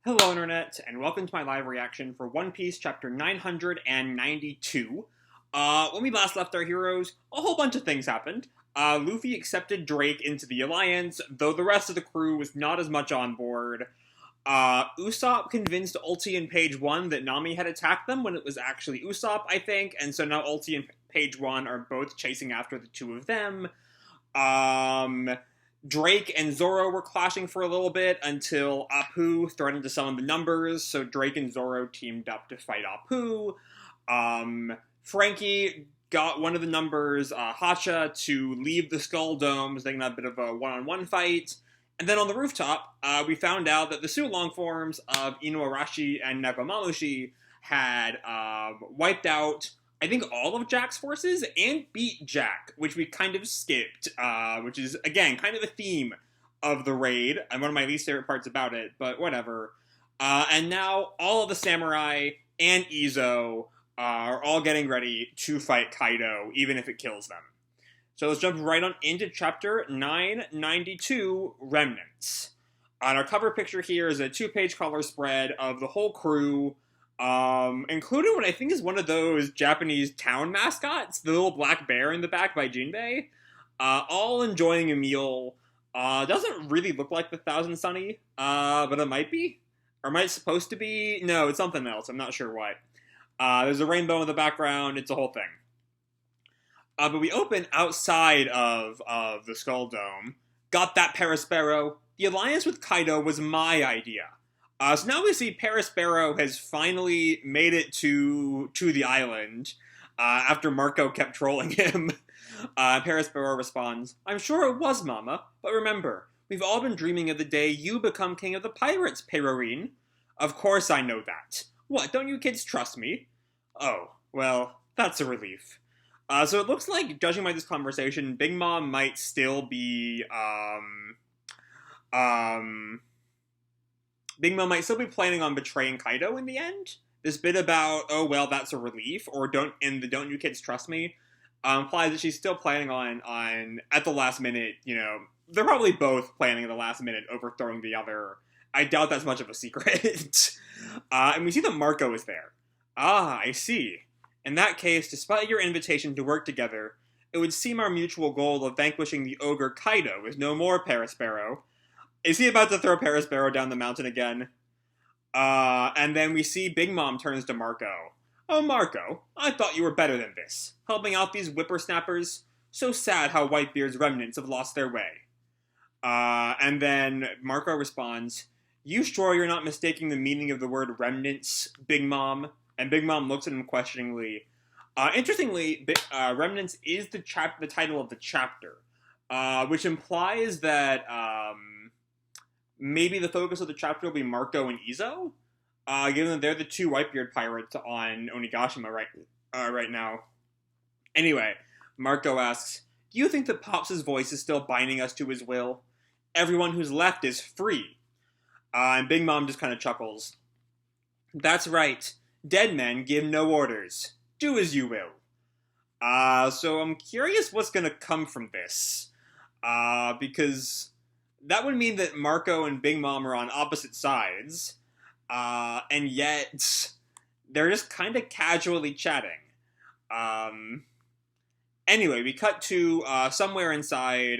Hello Internet, and welcome to my live reaction for One Piece chapter 992. When we last left our heroes, a whole bunch of things happened. Luffy accepted Drake into the Alliance, though the rest of the crew was not as much on board. Usopp convinced Ulti and Page 1 that Nami had attacked them when it was actually Usopp, I think, and so now Ulti and Page 1 are both chasing after the two of them. Drake and Zoro were clashing for a little bit until Apu threatened to summon the numbers, so Drake and Zoro teamed up to fight Apu. Frankie got one of the numbers, Hacha, to leave the Skull Dome, so they can have a bit of a one-on-one fight. And then on the rooftop, we found out that the Sulong forms of Inuarashi and Nekomamushi had wiped out, I think, all of Jack's forces and beat Jack, which we kind of skipped, which is, again, kind of the theme of the raid, and one of my least favorite parts about it, but whatever. And now all of the samurai and Izo are all getting ready to fight Kaido, even if it kills them. So let's jump right on into chapter 992, Remnants. On our cover picture here is a 2-page color spread of the whole crew, including what I think is one of those Japanese town mascots, the little black bear in the back by Jinbei, all enjoying a meal. Doesn't really look like the Thousand Sunny, but it might be. Or might supposed to be. No, it's something else. I'm not sure what. There's a rainbow in the background. It's a whole thing. But we open outside of the Skull Dome. Got that, Perospero. The alliance with Kaido was my idea. So now we see Perospero has finally made it to the island, after Marco kept trolling him. Perospero responds, "I'm sure it was, Mama, but remember, we've all been dreaming of the day you become king of the pirates, Perorine." "Of course I know that. What, don't you kids trust me?" "Oh, well, that's a relief." So it looks like, judging by this conversation, Big Mom might still be, Big Mom might still be planning on betraying Kaido in the end. This bit about, oh, well, that's a relief, or don't you kids trust me, implies that she's still planning on, at the last minute, they're probably both planning at the last minute overthrowing the other. I doubt that's much of a secret. And we see that Marco is there. "Ah, I see. In that case, despite your invitation to work together, it would seem our mutual goal of vanquishing the ogre Kaido is no more, Perospero." Is he about to throw Perospero down the mountain again? And then we see Big Mom turns to Marco. "Oh, Marco, I thought you were better than this. Helping out these whippersnappers? So sad how Whitebeard's remnants have lost their way." And then Marco responds, "You sure you're not mistaking the meaning of the word remnants, Big Mom?" And Big Mom looks at him questioningly. Interestingly, Remnants is the title of the chapter, which implies that maybe the focus of the chapter will be Marco and Izo, given that they're the two Whitebeard pirates on Onigashima right now. Anyway, Marco asks, "Do you think that Pops' voice is still binding us to his will? Everyone who's left is free." And Big Mom just kind of chuckles. "That's right. Dead men give no orders. Do as you will." So I'm curious what's going to come from this. Because that would mean that Marco and Big Mom are on opposite sides. And yet, they're just kind of casually chatting. Anyway, we cut to somewhere inside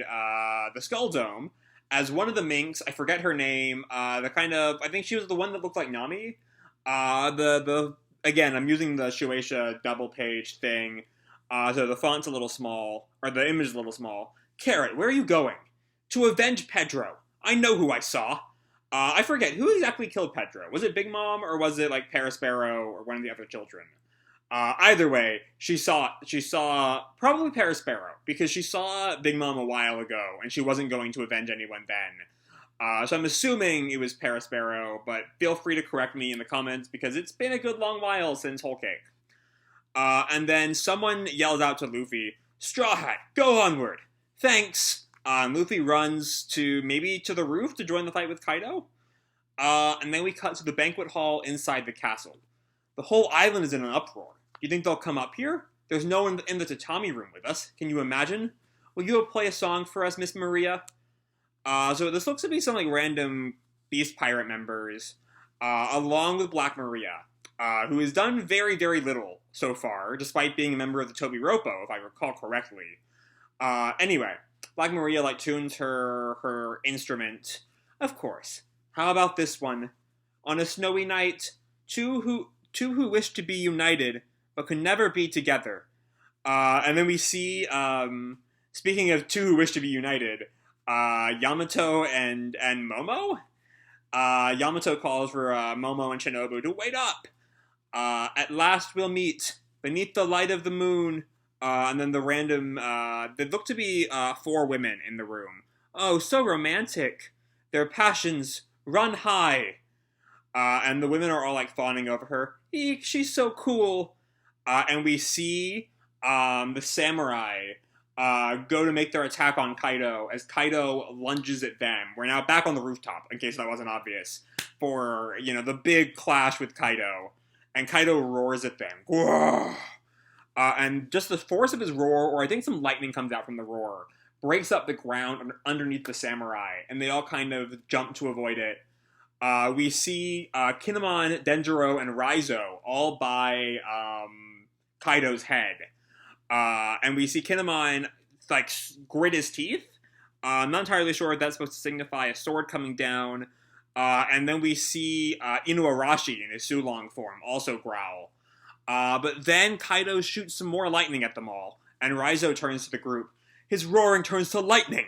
the Skull Dome as one of the minks, I forget her name, I think she was the one that looked like Nami. Again, I'm using the Shueisha double page thing, so the font's a little small, or the image is a little small. "Carrot, where are you going?" "To avenge Pedro. I know who I saw." I forget, who exactly killed Pedro? Was it Big Mom, or was it, like, Perospero, or one of the other children? Either way, she saw probably Perospero, because she saw Big Mom a while ago, and she wasn't going to avenge anyone then. So I'm assuming it was Perospero, but feel free to correct me in the comments, because it's been a good long while since Whole Cake. And then someone yells out to Luffy, "Straw Hat, go onward." "Thanks." And Luffy runs to the roof to join the fight with Kaido. And then we cut to the banquet hall inside the castle. The whole island is in an uproar. Do you think they'll come up here? There's no one in the tatami room with us. Can you imagine? Will you play a song for us, Miss Maria? So this looks to be some, like, random Beast Pirate members. along with Black Maria, who has done very, very little so far, despite being a member of the Toby Roppo, if I recall correctly. Anyway, Black Maria tunes her instrument. Of course. How about this one? On a snowy night, two who wish to be united but could never be together. And then we see, speaking of two who wish to be united, Yamato and Momo. Yamato calls for Momo and Shinobu to wait up. At last we'll meet beneath the light of the moon. And then the random, there look to be 4 women in the room. Oh, so romantic. Their passions run high. And the women are all fawning over her. Eek, she's so cool. And we see the samurai go to make their attack on Kaido as Kaido lunges at them. We're now back on the rooftop, in case that wasn't obvious, for, the big clash with Kaido. And Kaido roars at them. Whoa! And just the force of his roar, or I think some lightning comes out from the roar, breaks up the ground underneath the samurai, and they all kind of jump to avoid it. We see Kinemon, Denjiro, and Raizo all by Kaido's head. And we see Kinemon, grit his teeth. I'm not entirely sure if that's supposed to signify a sword coming down. And then we see Inuarashi in his Sulong form also growl. But then Kaido shoots some more lightning at them all, and Raizo turns to the group. His roaring turns to lightning.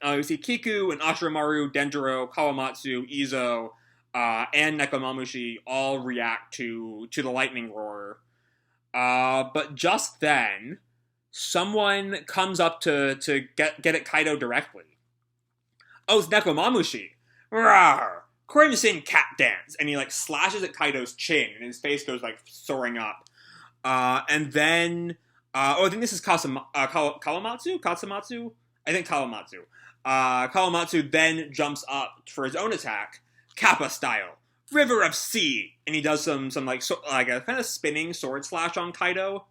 We see Kiku and Ashiramaru, Denjiro, Kawamatsu, Izo, and Nekomamushi all react to the lightning roar. But just then, someone comes up to get at Kaido directly. Oh, it's Nekomamushi. Rawr! Crimson cat dance, and he slashes at Kaido's chin, and his face goes soaring up. And then, I think this is Kawamatsu? Katsumatsu? I think Kawamatsu. Kawamatsu then jumps up for his own attack, Kappa style, River of Sea, and he does some a kind of spinning sword slash on Kaido.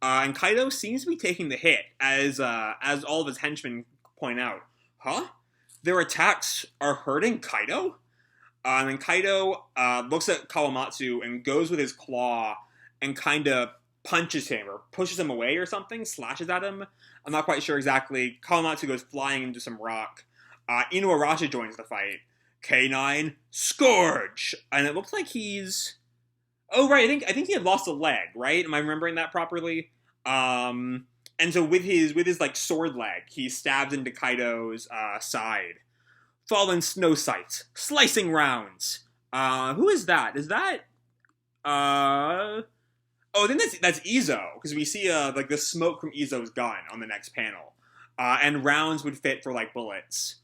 And Kaido seems to be taking the hit, as all of his henchmen point out. Huh? Their attacks are hurting Kaido? And then Kaido looks at Kawamatsu and goes with his claw and kind of punches him or pushes him away or something, slashes at him. I'm not quite sure exactly. Kawamatsu goes flying into some rock. Inuarashi joins the fight. K9, Scourge! And it looks like he's... Oh, right, I think he had lost a leg, right? Am I remembering that properly? And so with his sword leg, he stabs into Kaido's side. Fallen snow sights, slicing rounds. Who is that? Is that oh, I think that's Izo, because we see the smoke from Izo's gun on the next panel. And rounds would fit for bullets.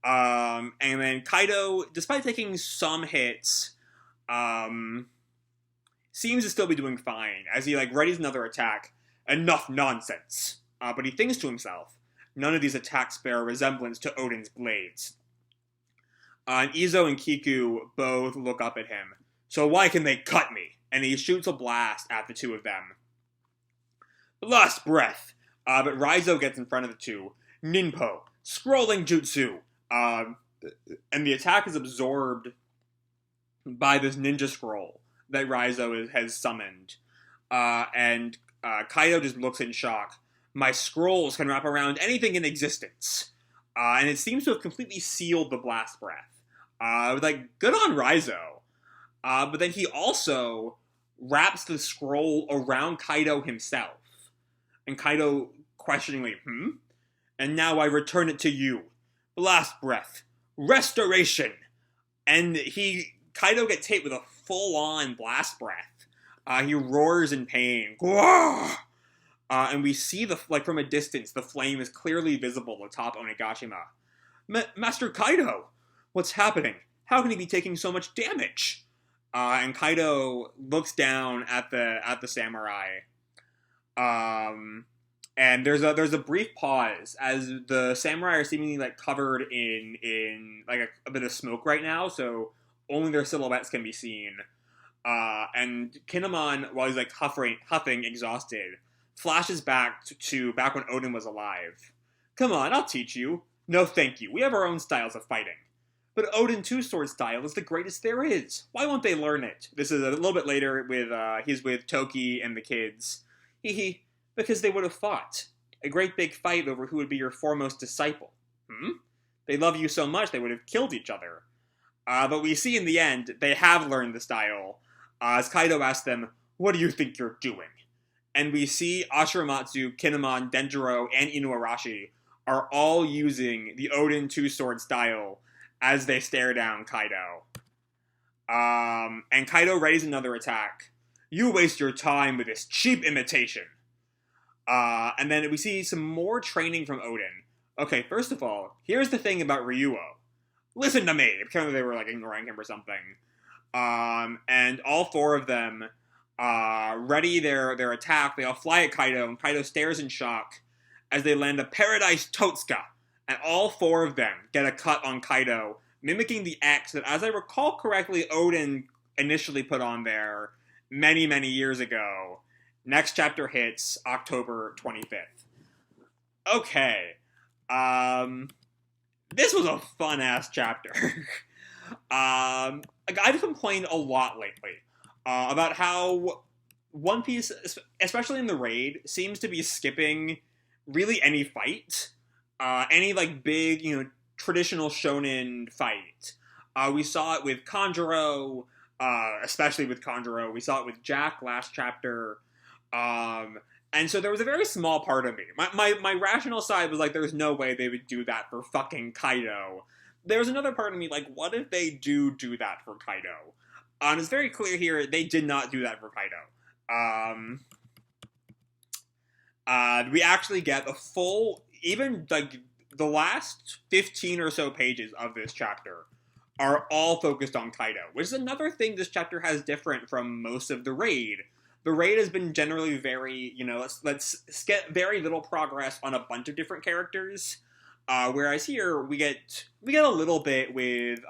And then Kaido, despite taking some hits, seems to still be doing fine as he readies another attack. Enough nonsense. But he thinks to himself, none of these attacks bear a resemblance to Odin's blades. And Izo and Kiku both look up at him. So why can they cut me? And he shoots a blast at the two of them. Last breath. But Raizo gets in front of the two. Ninpo. Scrolling jutsu. And the attack is absorbed by this ninja scroll that Raizo has summoned. And Kaido just looks in shock. My scrolls can wrap around anything in existence. And it seems to have completely sealed the blast breath. Good on Raizo. But then he also wraps the scroll around Kaido himself. And Kaido questioningly, And now I return it to you. Blast breath. Restoration. And Kaido gets hit with a full-on blast breath. He roars in pain. And we see from a distance, the flame is clearly visible atop Onigashima. Master Kaido! What's happening? How can he be taking so much damage? And Kaido looks down at the samurai. And there's a brief pause as the samurai are seemingly covered in a bit of smoke right now, so only their silhouettes can be seen. And Kinemon, while he's huffing, exhausted, flashes back to back when Odin was alive. Come on, I'll teach you. No, thank you. We have our own styles of fighting. But Odin Two-Sword style is the greatest there is. Why won't they learn it? This is a little bit later with, he's with Toki and the kids. Hee because they would have fought. A great big fight over who would be your foremost disciple. They love you so much they would have killed each other. But we see in the end, they have learned the style. As Kaido asks them, what do you think you're doing? And we see Ashuramatsu, Kinemon, Denjiro, and Inuarashi are all using the Odin Two-Sword style as they stare down Kaido. And Kaido readies another attack. You waste your time with this cheap imitation. And then we see some more training from Odin. Okay, first of all, here's the thing about Ryuo. Listen to me! Apparently they were, like, ignoring him or something. And all four of them ready their attack. They all fly at Kaido, and Kaido stares in shock as they land a Paradise Totsuka. And all four of them get a cut on Kaido, mimicking the X that, as I recall correctly, Odin initially put on there many, many years ago. Next chapter hits October 25th. Okay. This was a fun-ass chapter. I've complained a lot lately about how One Piece, especially in the raid, seems to be skipping really any fight. Any, like, big, traditional shonen fight. We saw it with Kanjuro, especially with Kanjuro. We saw it with Jack last chapter. And so there was a very small part of me. My rational side was like, there's no way they would do that for fucking Kaido. There's another part of me like, what if they do that for Kaido? And it's very clear here, they did not do that for Kaido. We actually get the full, even like the last 15 or so pages of this chapter are all focused on Kaido, which is another thing this chapter has different from most of the raid. The raid has been generally very, let's get very little progress on a bunch of different characters. Whereas here we get a little bit with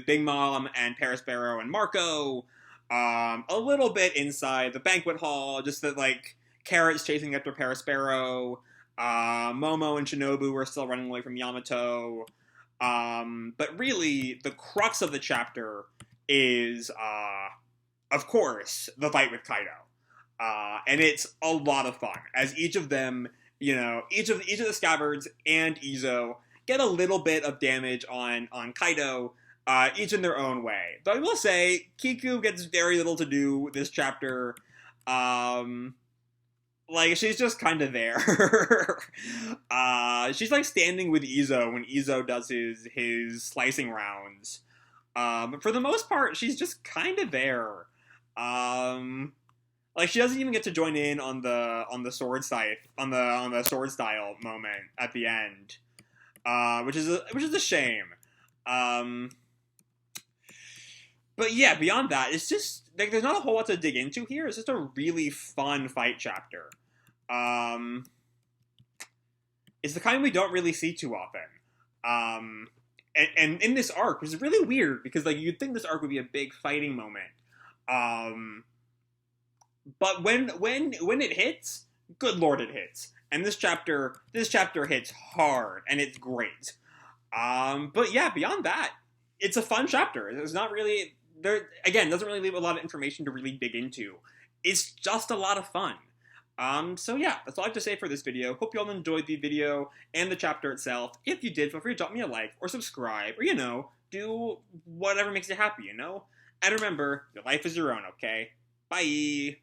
Big Mom and Paris Barrow and Marco, a little bit inside the banquet hall, just that like Carrot's chasing after Paris Barrow, Momo and Shinobu are still running away from Yamato, but really the crux of the chapter is of course the fight with Kaido, and it's a lot of fun as each of them. Each of the Scabbards and Izo get a little bit of damage on Kaido, each in their own way. But I will say, Kiku gets very little to do this chapter. She's just kind of there. She's, like, standing with Izo when Izo does his slicing rounds. But for the most part, she's just kind of there. She doesn't even get to join in on the sword style moment at the end, which is a shame. But yeah, beyond that, it's just like there's not a whole lot to dig into here. It's just a really fun fight chapter. It's the kind we don't really see too often. And in this arc, which is really weird because like you'd think this arc would be a big fighting moment. But when it hits, good lord, it hits. And this chapter hits hard, and it's great. But yeah, beyond that, it's a fun chapter. It's not really doesn't really leave a lot of information to really dig into. It's just a lot of fun. So yeah, that's all I have to say for this video. Hope you all enjoyed the video and the chapter itself. If you did, feel free to drop me a like or subscribe, or do whatever makes you happy, And remember, your life is your own, okay? Bye!